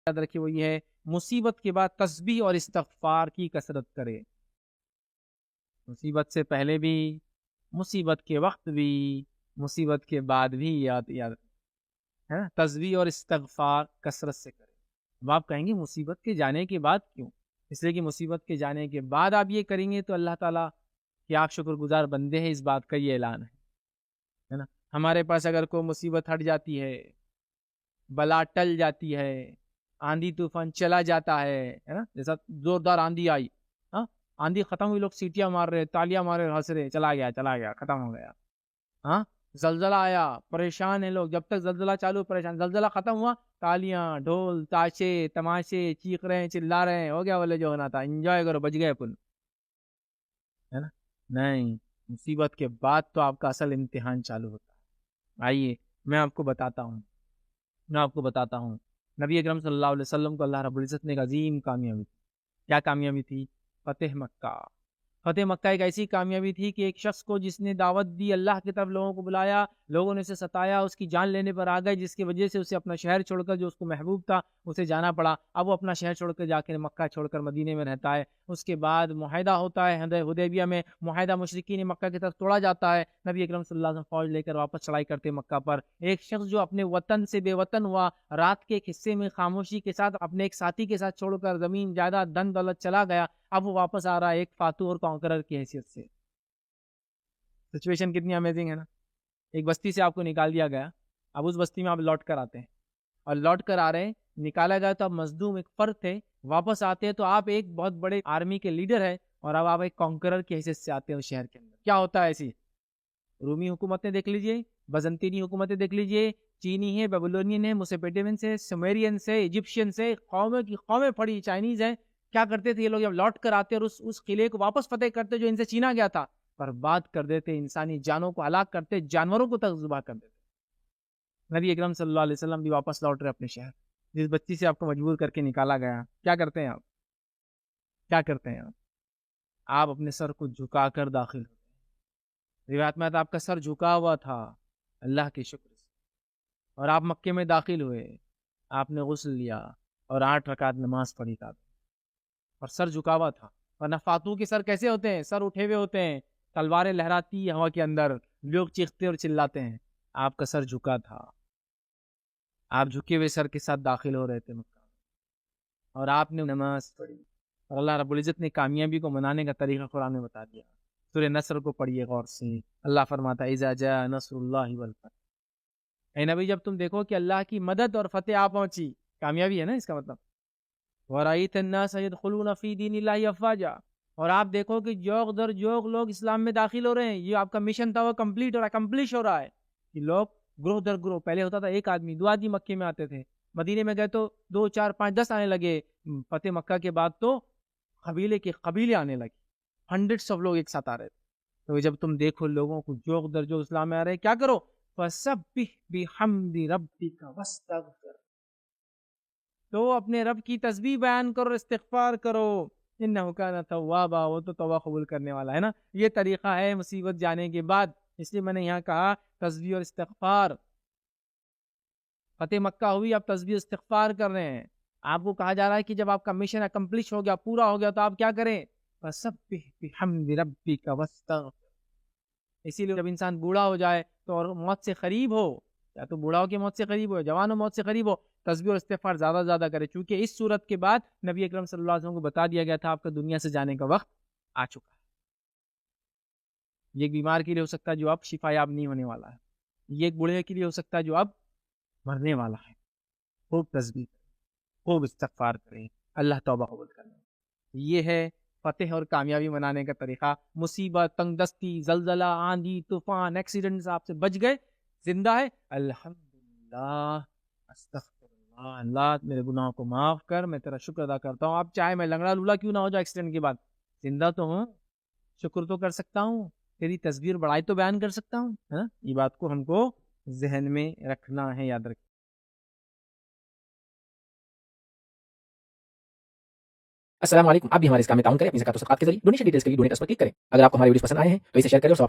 یاد رکھیے وہ یہ ہے مصیبت کے بعد تسبیح اور استغفار کی کثرت کرے. مصیبت سے پہلے بھی، مصیبت کے وقت بھی، مصیبت کے بعد بھی یاد ہے نا، تسبیح اور استغفار کثرت سے کرے. اب آپ کہیں گے مصیبت کے جانے کے بعد کیوں؟ اس لیے کہ مصیبت کے جانے کے بعد آپ یہ کریں گے تو اللہ تعالیٰ کہ آپ شکر گزار بندے ہیں، اس بات کا یہ اعلان ہے نا. ہمارے پاس اگر کوئی مصیبت ہٹ جاتی ہے، بلا ٹل جاتی ہے، آندھی طوفان چلا جاتا ہے نا، جیسا زوردار آندھی آئی، ہاں آندھی ختم ہوئی، لوگ سیٹیاں مار رہے، تالیاں مار رہے، ہنس رہے، چلا گیا ختم ہو گیا. ہاں زلزلہ آیا، پریشان ہیں لوگ، جب تک زلزلہ چالو پریشان، زلزلہ ختم ہوا تالیاں ڈھول تاشے تماشے، چیخ رہے ہیں چلا رہے ہیں، ہو گیا بولے جو ہونا تھا، انجوائے کرو، بچ گئے اپن، ہے نا. نہیں، مصیبت کے بعد تو آپ کا اصل امتحان چالو ہوتا ہے. آئیے میں آپ کو بتاتا ہوں نبی اکرم صلی اللہ علیہ وسلم کو اللہ رب العزت نے ایک عظیم کامیابی دی. کیا کامیابی تھی؟ فتح مکہ. فتح مکہ ایک ایسی کامیابی تھی کہ ایک شخص کو جس نے دعوت دی، اللہ کی طرف لوگوں کو بلایا، لوگوں نے اسے ستایا، اس کی جان لینے پر آ گئے، جس کی وجہ سے اسے اپنا شہر چھوڑ کر جو اس کو محبوب تھا اسے جانا پڑا. اب وہ اپنا شہر چھوڑ کر جا کے مکہ چھوڑ کر مدینے میں رہتا ہے. اس کے بعد معاہدہ ہوتا ہے حدیبیہ میں، معاہدہ مشرکین مکہ کی طرف توڑا جاتا ہے. نبی اکرم صلی اللہ علیہ وسلم فوج لے کر واپس چڑھائی کرتے مکہ پر. ایک شخص جو اپنے وطن سے بے وطن ہوا، رات کے ایک حصے میں خاموشی کے ساتھ اپنے ایک ساتھی کے ساتھ چھوڑ کر زمین جائیداد دن دولت چلا گیا، اب وہ واپس آ رہا ہے ایک فاتح اور کانکرر کی حیثیت سے. سچویشن کتنی امیزنگ ہے نا. ایک بستی سے آپ کو نکال دیا گیا، اب اس بستی میں آپ لوٹ کر آتے ہیں، اور لوٹ کر آ رہے ہیں، نکالا گیا تو اب مظلوم ایک فرد تھے، واپس آتے ہیں تو آپ ایک بہت بڑے آرمی کے لیڈر ہیں، اور اب آپ ایک کانکرر کی حیثیت سے آتے ہیں اس شہر کے اندر. کیا ہوتا ہے ایسی؟ رومی حکومتیں دیکھ لیجئے، بزنطینی حکومتیں دیکھ لیجئے، چینی ہے، بیبلونین ہے، موسیپیٹیمنس ہے، سمیرینس ہے، ایجپشینس ہے، قومیں کی قومیں پڑی، چائنیز ہیں. کیا کرتے تھے یہ لوگ؟ جب لوٹ کر آتے اور اس قلعے کو واپس فتح کرتے جو ان سے چھینا گیا تھا، برباد کر دیتے، انسانی جانوں کو ہلاک کرتے، جانوروں کو تک ذبح کر دیتے. نبی اکرم صلی اللہ علیہ وسلم بھی واپس لوٹ رہے اپنے شہر، جس بچی سے آپ کو مجبور کر کے نکالا گیا. کیا کرتے ہیں آپ؟ آپ اپنے سر کو جھکا کر داخل ہوتے ہیں. روایت میں آپ کا سر جھکا ہوا تھا اللہ کے شکر سے، اور آپ مکے میں داخل ہوئے، آپ نے غسل لیا اور 8 رکعت نماز پڑھی تھا، اور سر جھکا ہوا تھا. ورنہ فاتحوں کے سر کیسے ہوتے ہیں؟ سر اٹھے ہوئے ہوتے ہیں، تلواریں لہراتی ہوا کے اندر، لوگ چیختے اور چلاتے ہیں. آپ کا سر جھکا تھا، آپ جھکے ہوئے سر کے ساتھ داخل ہو رہے تھے مکہ، اور آپ نے نماز پڑھی، اور اللہ رب العزت نے کامیابی کو منانے کا طریقہ قرآن میں بتا دیا. سورہ نصر کو پڑھیے غور سے. اللہ فرماتا ہے اذا جاء نصر اللہ والفتح. اے نبی جب تم دیکھو کہ اللہ کی مدد اور فتح آ پہنچی، کامیابی ہے نا اس کا مطلب. وَرَأَيْتَ النَّاسَ يَدْخُلُونَ فِي دِينِ اللَّهِ أَفْوَاجًا. اور آپ دیکھو کہ جوق در جوق لوگ اسلام میں داخل ہو رہے ہیں. یہ آپ کا مشن تھا، وہ کمپلیٹ اور اکمپلش ہو رہا ہے کہ لوگ گروہ در گروہ، پہلے ہوتا تھا 1 آدمی 2 آدمی مکے میں آتے تھے، مدینے میں گئے تو 2 4 5 10 آنے لگے. فتح مکہ کے بعد تو قبیلے کے قبیلے آنے لگے، ہنڈریڈس آف لوگ ایک ساتھ آ رہے تھے. تو جب تم دیکھو لوگوں کو جوق در جوق اسلام میں آ رہے ہیں، کیا کرو؟ فَسَبِّحْ بِحَمْدِ رَبِّكَ وَاسْتَغْفِرْ. تو اپنے رب کی تسبیح بیان کرو، استغفار کرو، انہ کان توابا، وہ تو توبہ قبول کرنے والا ہے نا. یہ طریقہ ہے مصیبت جانے کے بعد. اس لیے میں نے یہاں کہا تسبیح اور استغفار. فتح مکہ ہوئی، آپ تسبیح استغفار کر رہے ہیں. آپ کو کہا جا رہا ہے کہ جب آپ کا مشن اکمپلش ہو گیا، پورا ہو گیا، تو آپ کیا کریں؟ فَسَبِّحْ بِحَمْدِ رَبِّكَ وَاسْتَغْفِرْ. اسی لیے جب انسان بوڑھا ہو جائے تو اور موت سے قریب ہو، یا تو بوڑھا ہو کے موت سے قریب ہو، جوان ہو موت سے قریب ہو، تسبیح اور استغفار زیادہ زیادہ کرے. چونکہ اس صورت کے بعد نبی اکرم صلی اللہ علیہ وسلم کو بتا دیا گیا تھا آپ کا دنیا سے جانے کا وقت آ چکا ہے. یہ ایک بیمار کے لیے ہو سکتا ہے جو اب شفا یاب نہیں ہونے والا ہے، یہ ایک بوڑھے کے لیے ہو سکتا ہے جو اب مرنے والا ہے. خوب تسبیح کریں، خوب استغفار کریں، اللہ توبہ قبول کریں. یہ ہے فتح اور کامیابی منانے کا طریقہ. مصیبت، تنگ دستی، زلزلہ، آندھی طوفان، ایکسیڈنٹ آپ سے بچ گئے، زندہ ہے، الحمدللہ، استغفر اللہ، اللہ میرے گناہوں کو معاف کر، میں تیرا شکر ادا کرتا ہوں. آپ چاہے میں لنگڑا لولا کیوں نہ ہو جائے ایکسیڈنٹ کے بعد، زندہ تو ہوں، شکر تو کر سکتا ہوں، تیری تصویر بڑائی تو بیان کر سکتا ہوں. یہ بات کو ہم کو ذہن میں رکھنا ہے، یاد رکھیں. السلام علیکم. آپ بھی ہمارے اس کام میں تعاون کریں اپنی زکات و صدقات کے ذریعے. ڈونیشن ڈیٹیلز کے لیے ڈونیٹ اس پر کلک کریں. اگر آپ کو ہمارے ویڈیوز پسند آئے ہیں تو اسے شیئر کریں اور